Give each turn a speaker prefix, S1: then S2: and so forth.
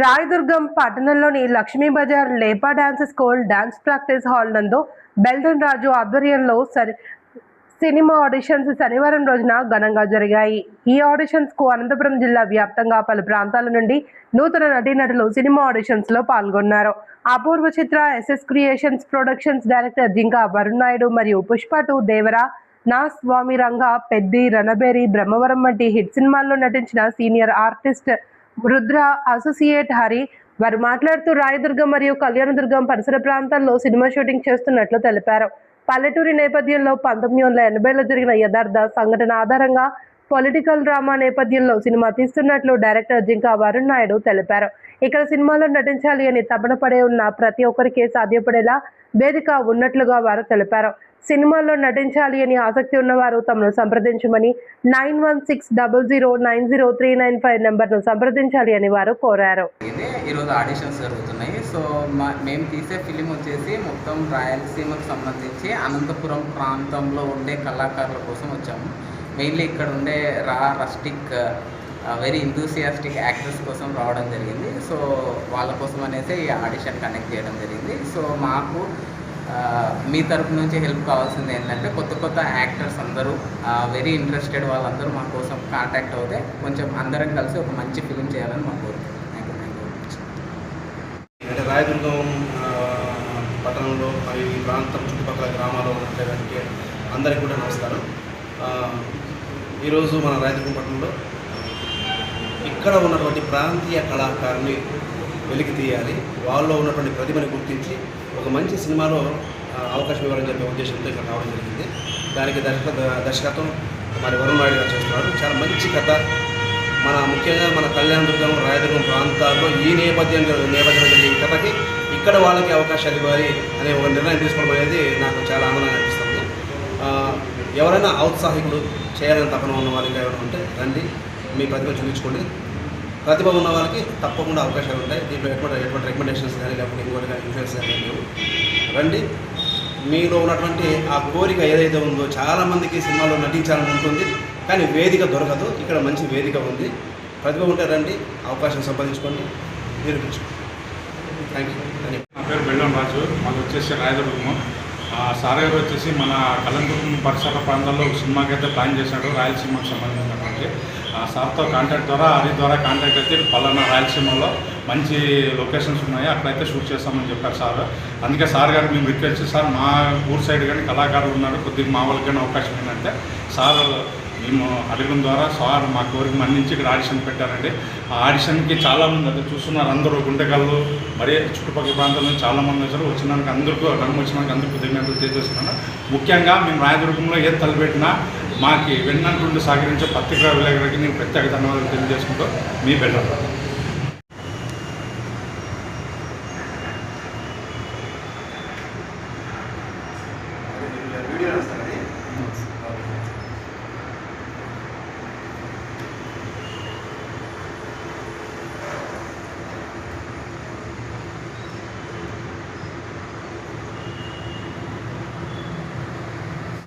S1: రాయదుర్గం పట్టణంలోని లక్ష్మీ బజార్ లేపా dance school dance practice hall నందు బెల్డన్ రాజు ఆధ్వర్యంలో సినిమా ఆడిషన్స్ శనివారం రోజున ఘనంగా జరిగాయి. ఈ ఆడిషన్స్ కు అనంతపురం జిల్లా వ్యాప్తంగా పలు ప్రాంతాల నుండి నూతన నటీనటులు సినిమా ఆడిషన్స్ లో పాల్గొన్నారు. Apoorva Chitra SS creations productions director Jinka Varun Naidu మరియు పుష్ప 2 దేవరా, నా స్వామి రంగ, పెద్ది, రణబేరి, బ్రహ్మవరం వంటి హిట్ సినిమాల్లో నటించిన senior artist Rudra, associate Hari వారు మాట్లాడుతూ రాయదుర్గం మరియు కళ్యాణదుర్గం పరిసర ప్రాంతాల్లో సినిమా షూటింగ్ చేస్తున్నట్లు తెలిపారు. పల్లెటూరి నేపథ్యంలో 1980లో జరిగిన యథార్థ సంఘటన ఆధారంగా పొలిటికల్ డ్రామా నేపథ్యంలో సినిమా తీస్తున్నట్లు డైరెక్టర్ జింకా వరుణ్ నాయుడు తెలిపారు. ఇక్కడ సినిమాలో నటించాలి అని తపన పడే ఉన్న ప్రతి ఒక్కరికి సాధ్యపడేలా వేదిక ఉన్నట్లుగా వారు తెలిపారు. సినిమాల్లో నటించాలి అని ఆసక్తి ఉన్నవారు తమను సంప్రదించమని 9160090395 నెంబర్ను సంప్రదించాలి అని వారు కోరారు.
S2: ఈరోజు ఆడిషన్స్ జరుగుతున్నాయి. సో మేము తీసే ఫిలిం వచ్చేసి మొత్తం రాయలసీమకు సంబంధించి అనంతపురం ప్రాంతంలో ఉండే కళాకారుల కోసం వచ్చాము. మెయిన్లీ ఇక్కడ ఉండే రస్టిక్ వెరీ ఎంతూసియాస్టిక్ యాక్టర్స్ కోసం రావడం జరిగింది. సో వాళ్ళ కోసం అనేసి ఈ ఆడిషన్ కనెక్ట్ చేయడం జరిగింది. సో మాకు మీ తరపు నుంచి హెల్ప్ కావాల్సింది ఏంటంటే కొత్త యాక్టర్స్ అందరూ వెరీ ఇంట్రెస్టెడ్ వాళ్ళందరూ మా కోసం కాంటాక్ట్ అవుతే కొంచెం అందరం కలిసి ఒక మంచి ఫిలిం చేయాలని మా కోరిక.
S3: అంటే రాయదుర్గం పట్టణంలో మరియు ఈ ప్రాంతం చుట్టుపక్కల గ్రామాల్లో ఉన్నటువంటి అందరికీ కూడా నమస్కారం. ఈరోజు మన రాయదుర్గం పట్టణంలో ఇక్కడ ఉన్నటువంటి ప్రాంతీయ కళాకారుని వెలికి తీయాలి, వాళ్ళలో ఉన్నటువంటి ప్రతిభని గుర్తించి ఒక మంచి సినిమాలో అవకాశం ఇవ్వాలని చెప్పే ఉద్దేశంతో ఇక్కడ రావడం జరిగింది. దానికి దర్శకత్వం మరి వరుణ్ నాయుడు గారు చేస్తున్నారు. చాలా మంచి కథ. ముఖ్యంగా మన కళ్యాణదుర్గం, రాయదుర్గం ప్రాంతాల్లో ఈ నేపథ్యంలో జరిగే ఈ కథకి ఇక్కడ వాళ్ళకి అవకాశాలు ఇవ్వాలి అనే ఒక నిర్ణయం తీసుకోవడం అనేది నాకు చాలా ఆనందంగా అనిపిస్తుంది. ఎవరైనా ఔత్సాహికులు చేయాలని తపన ఉన్న వాళ్ళకి ఎవరైనా ఉంటే రండి, మీ ప్రతిభ చూపించుకోండి. ప్రతిభ ఉన్న వాళ్ళకి తప్పకుండా అవకాశాలు ఉంటాయి. దీంట్లో ఎటువంటి రికమెండేషన్స్ కానీ లేకపోతే ఇంకోటి కానీ ఇన్ఫ్లుయెన్స్ కానీ లేవు. రండి, మీలో ఉన్నటువంటి ఆ కోరిక ఏదైతే ఉందో చాలామందికి సినిమాలో నటించాలని ఉంటుంది, కానీ వేదిక దొరకదు. ఇక్కడ మంచి వేదిక ఉంది. ప్రతిభ ఉంటే రండి, అవకాశం సంపాదించుకోండి, నిరూపించుకోండి. Thank you.
S4: నా పేరు బెల్డన్ రాజు, మాకు వచ్చేసి రాయదుర్గం. సార్ గారు వచ్చేసి మన కళ్యాణదుర్గం పరిసర ప్రాంతాల్లో సినిమాకి అయితే ప్లాన్ చేశాడు. రాయలసీమకు సంబంధించినటువంటి సార్తో కాంటాక్ట్ ద్వారా హరి ద్వారా కాంటాక్ట్ అయితే పలానా రాయలసీమలో మంచి లొకేషన్స్ ఉన్నాయి, అక్కడైతే షూట్ చేస్తామని చెప్పారు సార్. అందుకే సార్ గారు మేము రిక్వెస్ట్ చేసి, సార్ మా ఊరు సైడ్ కానీ కళాకారులు ఉన్నారు, కొద్దిగా మా వాళ్ళకి కానీ అవకాశం ఏంటంటే సార్ మేము అడగడం ద్వారా సార్ మా కోరిక మన్నించి ఇక్కడ ఆడిషన్ పెట్టారండి. ఆ ఆడిషన్కి చాలామంది అది చూస్తున్నారు. అందరూ గుంటకల్లు మరీ చుట్టుపక్కల ప్రాంతాల నుంచి చాలామంది వచ్చారు. వచ్చినాక అందరికీ రంగు వచ్చినాక అందరికీ కృతజ్ఞతలు తెలియజేస్తున్నాను. ముఖ్యంగా మేము రాయదుర్గంలో ఏది తలపెట్టినా మాకు వెన్నంటుండి సహకరించే పత్రికా విలేకరులకి నేను ప్రత్యేక ధన్యవాదాలు తెలియజేసుకుంటూ మీ బెల్డన్.